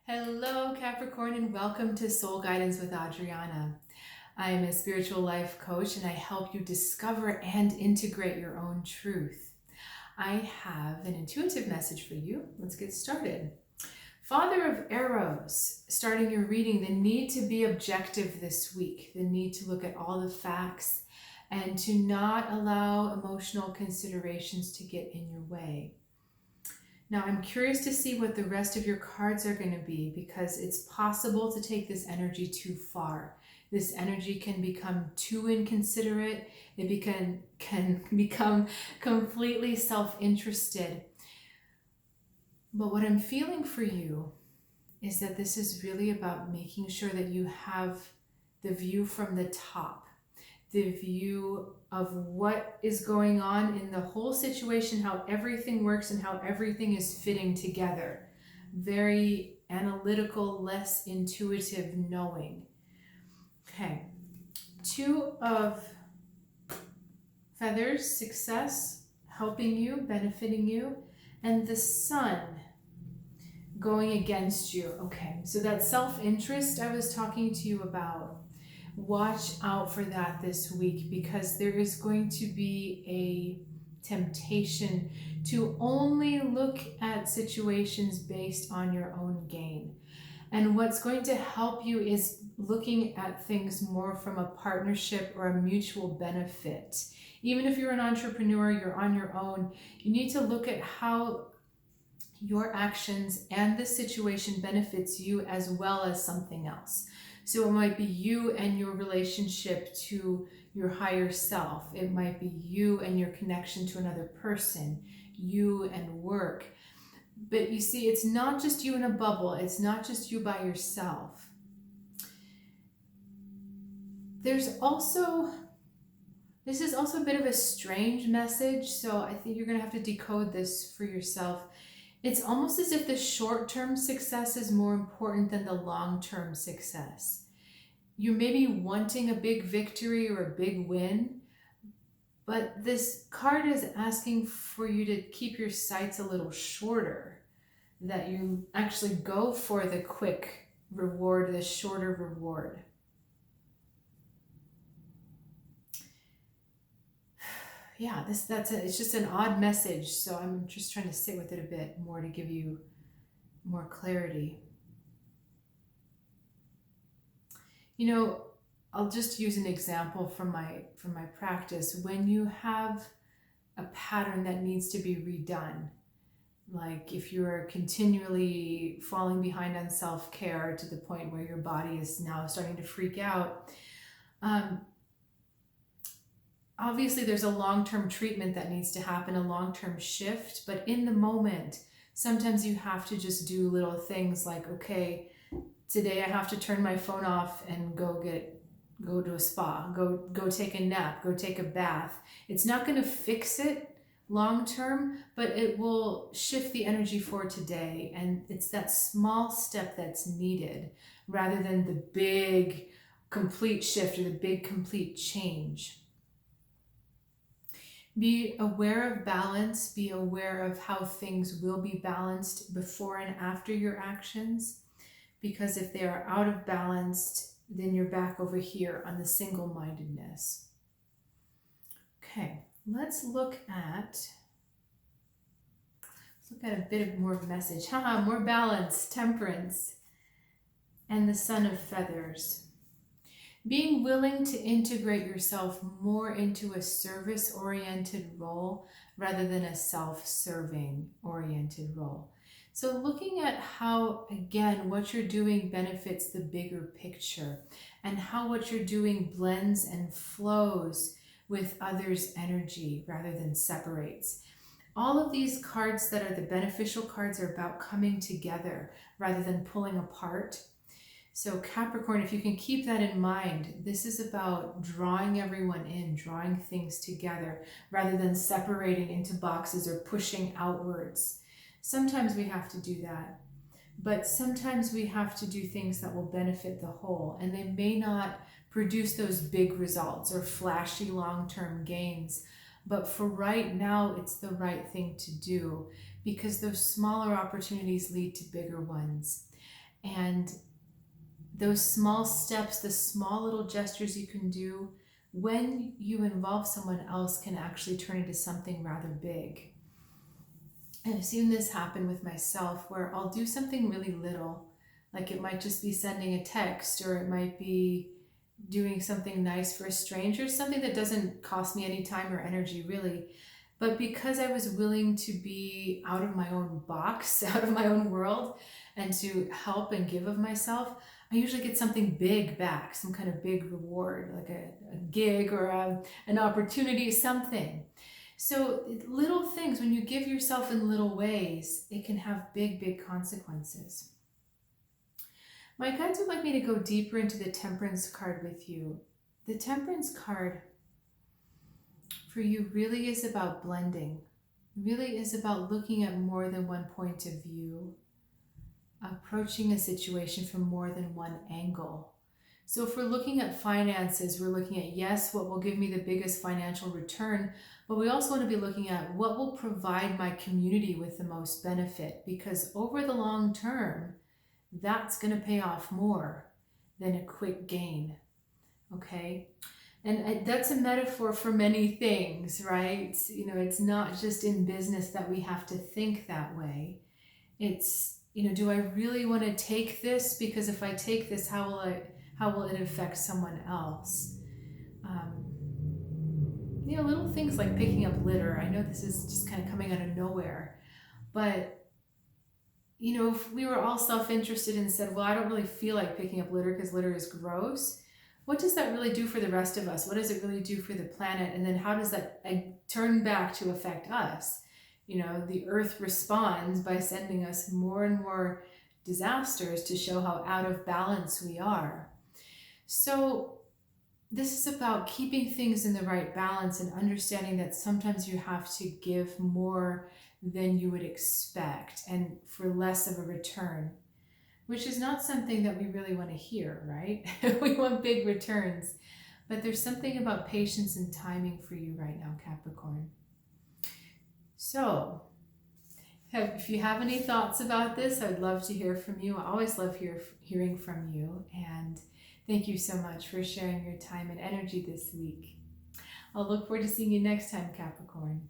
Hello, Capricorn, and welcome to Soul Guidance with Adriana. I am a spiritual life coach and I help you discover and integrate your own truth. I have an intuitive message for you. Let's get started. Father of Arrows, starting your reading, the need to be objective this week, the need to look at all the facts and to not allow emotional considerations to get in your way. Now, I'm curious to see what the rest of your cards are going to be because it's possible to take this energy too far. This energy can become too inconsiderate. It can become completely self-interested. But what I'm feeling for you is that this is really about making sure that you have the view from the top, the view of what is going on in the whole situation, how everything works and how everything is fitting together. Very analytical, less intuitive knowing. Okay, Two of Feathers, success, helping you, benefiting you, and the Sun going against you. Okay, so that self-interest I was talking to you about, watch out for that this week because there is going to be a temptation to only look at situations based on your own gain. And what's going to help you is looking at things more from a partnership or a mutual benefit. Even if you're an entrepreneur, you're on your own, you need to look at how your actions and the situation benefits you as well as something else. So it might be you and your relationship to your higher self. It might be you and your connection to another person, you and work. But you see, it's not just you in a bubble. It's not just you by yourself. This is also a bit of a strange message, so I think you're going to have to decode this for yourself. It's almost as if the short-term success is more important than the long-term success. You may be wanting a big victory or a big win, but this card is asking for you to keep your sights a little shorter, that you actually go for the quick reward, the shorter reward. Yeah, it's just an odd message, so I'm just trying to sit with it a bit more to give you more clarity. You know, I'll just use an example from my practice. When you have a pattern that needs to be redone, like if you're continually falling behind on self-care to the point where your body is now starting to freak out, obviously there's a long-term treatment that needs to happen, a long-term shift, but in the moment, sometimes you have to just do little things like, okay, today I have to turn my phone off and go to a spa, go take a nap, go take a bath. It's not going to fix it long-term, but it will shift the energy for today. And it's that small step that's needed rather than the big complete shift or the big complete change. Be aware of balance, be aware of how things will be balanced before and after your actions, because if they are out of balance, then you're back over here on the single-mindedness. Okay, let's look at a bit more message. More balance, temperance, and the Sun of Feathers. Being willing to integrate yourself more into a service-oriented role rather than a self-serving oriented role. So looking at how, again, what you're doing benefits the bigger picture and how what you're doing blends and flows with others' energy rather than separates. All of these cards that are the beneficial cards are about coming together rather than pulling apart. So Capricorn, if you can keep that in mind, this is about drawing everyone in, drawing things together, rather than separating into boxes or pushing outwards. Sometimes we have to do that, but sometimes we have to do things that will benefit the whole, and they may not produce those big results or flashy long-term gains, but for right now, it's the right thing to do because those smaller opportunities lead to bigger ones. And those small steps, the small little gestures you can do when you involve someone else can actually turn into something rather big. And I've seen this happen with myself where I'll do something really little, like it might just be sending a text, or it might be doing something nice for a stranger, something that doesn't cost me any time or energy really. But because I was willing to be out of my own box, out of my own world, and to help and give of myself, I usually get something big back, some kind of big reward, like a gig or an opportunity, something. So little things, when you give yourself in little ways, it can have big, big consequences. My guides would like me to go deeper into the Temperance card with you. The Temperance card for you really is about blending, really is about looking at more than one point of view, approaching a situation from more than one angle. So if we're looking at finances, we're looking at, yes, what will give me the biggest financial return, but we also want to be looking at what will provide my community with the most benefit, because over the long term, that's going to pay off more than a quick gain. Okay? And that's a metaphor for many things, right? You know, it's not just in business that we have to think that way. It's, you know, do I really want to take this? Because if I take this, how will it affect someone else? You know, little things like picking up litter. I know this is just kind of coming out of nowhere, but you know, if we were all self-interested and said, well, I don't really feel like picking up litter because litter is gross, what does that really do for the rest of us? What does it really do for the planet? And then how does that turn back to affect us? You know, the earth responds by sending us more and more disasters to show how out of balance we are. So this is about keeping things in the right balance and understanding that sometimes you have to give more than you would expect and for less of a return, which is not something that we really want to hear, right? We want big returns, but there's something about patience and timing for you right now, Capricorn. So if you have any thoughts about this, I'd love to hear from you. I always love hearing from you, and thank you so much for sharing your time and energy this week. I'll look forward to seeing you next time, Capricorn.